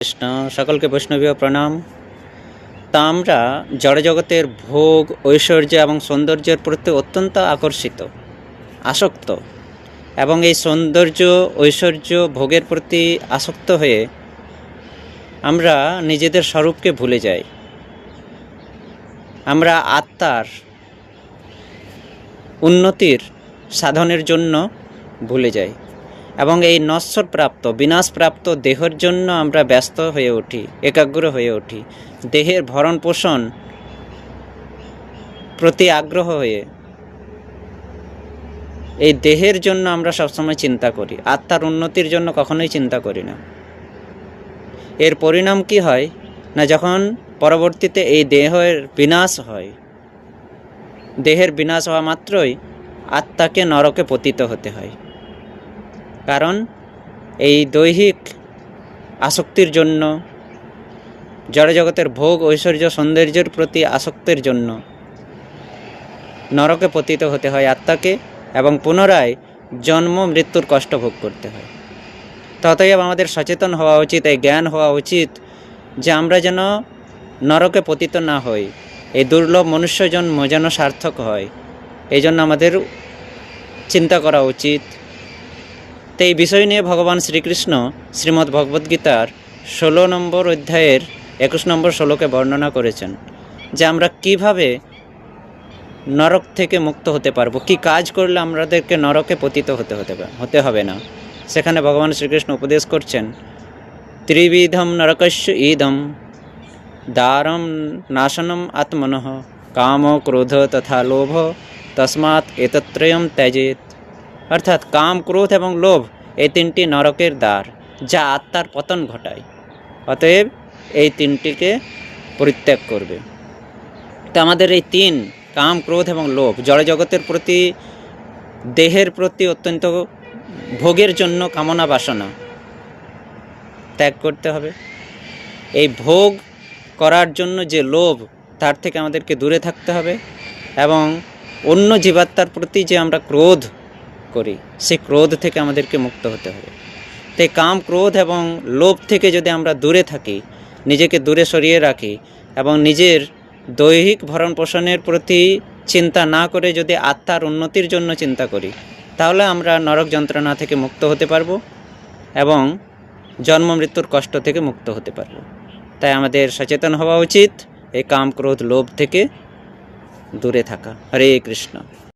কৃষ্ণ সকলকে বৈষ্ণবীয় প্রণাম। তা আমরা জড়জগতের ভোগ, ঐশ্বর্য এবং সৌন্দর্যের প্রতি অত্যন্ত আকর্ষিত, আসক্ত, এবং এই সৌন্দর্য, ঐশ্বর্য, ভোগের প্রতি আসক্ত হয়ে আমরা নিজেদের স্বরূপকে ভুলে যাই। আমরা আত্মার উন্নতির সাধনের জন্য ভুলে যাই এবং এই নশ্বরপ্রাপ্ত, বিনাশপ্রাপ্ত দেহের জন্য আমরা ব্যস্ত হয়ে উঠি, একাগ্র হয়ে উঠি। দেহের ভরণ পোষণ প্রতি আগ্রহ হয়ে এই দেহের জন্য আমরা সবসময় চিন্তা করি, আত্মার উন্নতির জন্য কখনোই চিন্তা করি না। এর পরিণাম কি হয় না, যখন পরবর্তীতে এই দেহের বিনাশ হয়, দেহের বিনাশ হওয়া মাত্রই আত্মাকে নরকে পতিত হতে হয়। কারণ এই দৈহিক আসক্তির জন্য, জড়জগতের ভোগ, ঐশ্বর্য, সৌন্দর্যের প্রতি আসক্তির জন্য নরকে পতিত হতে হয় আত্মাকে, এবং পুনরায় জন্ম মৃত্যুর কষ্ট ভোগ করতে হয়। ততএব আমাদের সচেতন হওয়া উচিত, এই জ্ঞান হওয়া উচিত যে আমরা যেন নরকে পতিত না হই, এই দুর্লভ মনুষ্য জন্ম যেন সার্থক হয়, এই জন্য আমাদের চিন্তা করা উচিত। তো এই বিষয় নিয়ে ভগবান শ্রীকৃষ্ণ শ্রীমদ্ ভগবদ্গীতার 16 নম্বর অধ্যায়ের 21 নম্বর শ্লোকে বর্ণনা করেছেন যে আমরা কিভাবে নরক থেকে মুক্ত হতে পারবো, কি কাজ করলে আমাদেরকে নরকে পতিত হতে হবে না। সেখানে ভগবান শ্রীকৃষ্ণ উপদেশ করছেন, ত্রিবিধম নরকস্য ইদম দ্বারম নাশনম আত্মনঃ কাম, ক্রোধ তথা লোভ, তস্মাৎ এতত্রয়ম ত্যাজেত। অর্থাৎ কাম, ক্রোধ এবং লোভ এই তিনটি নরকের দ্বার, যা আত্মার পতন ঘটায়। অতএব এই তিনটিকে পরিত্যাগ করবে। তো আমাদের এই তিন, কাম, ক্রোধ এবং লোভ, জড়জগতের প্রতি, দেহের প্রতি অত্যন্ত ভোগের জন্য কামনা বাসনা ত্যাগ করতে হবে। এই ভোগ করার জন্য যে লোভ, তার থেকে আমাদেরকে দূরে থাকতে হবে, এবং অন্য জীবাত্মার প্রতি যে আমরা ক্রোধ করি, সেই ক্রোধ থেকে আমাদেরকে মুক্ত হতে হবে। তাই কাম, ক্রোধ এবং লোভ থেকে যদি আমরা দূরে থাকি, নিজেকে দূরে সরিয়ে রাখি এবং নিজের দৈহিক ভরণ পোষণের প্রতি চিন্তা না করে যদি আত্মার উন্নতির জন্য চিন্তা করি, তাহলে আমরা নরক যন্ত্রণা থেকে মুক্ত হতে পারবো এবং জন্ম মৃত্যুর কষ্ট থেকে মুক্ত হতে পারবো। তাই আমাদের সচেতন হওয়া উচিত, এই কাম, ক্রোধ, লোভ থেকে দূরে থাকা। হরে কৃষ্ণ।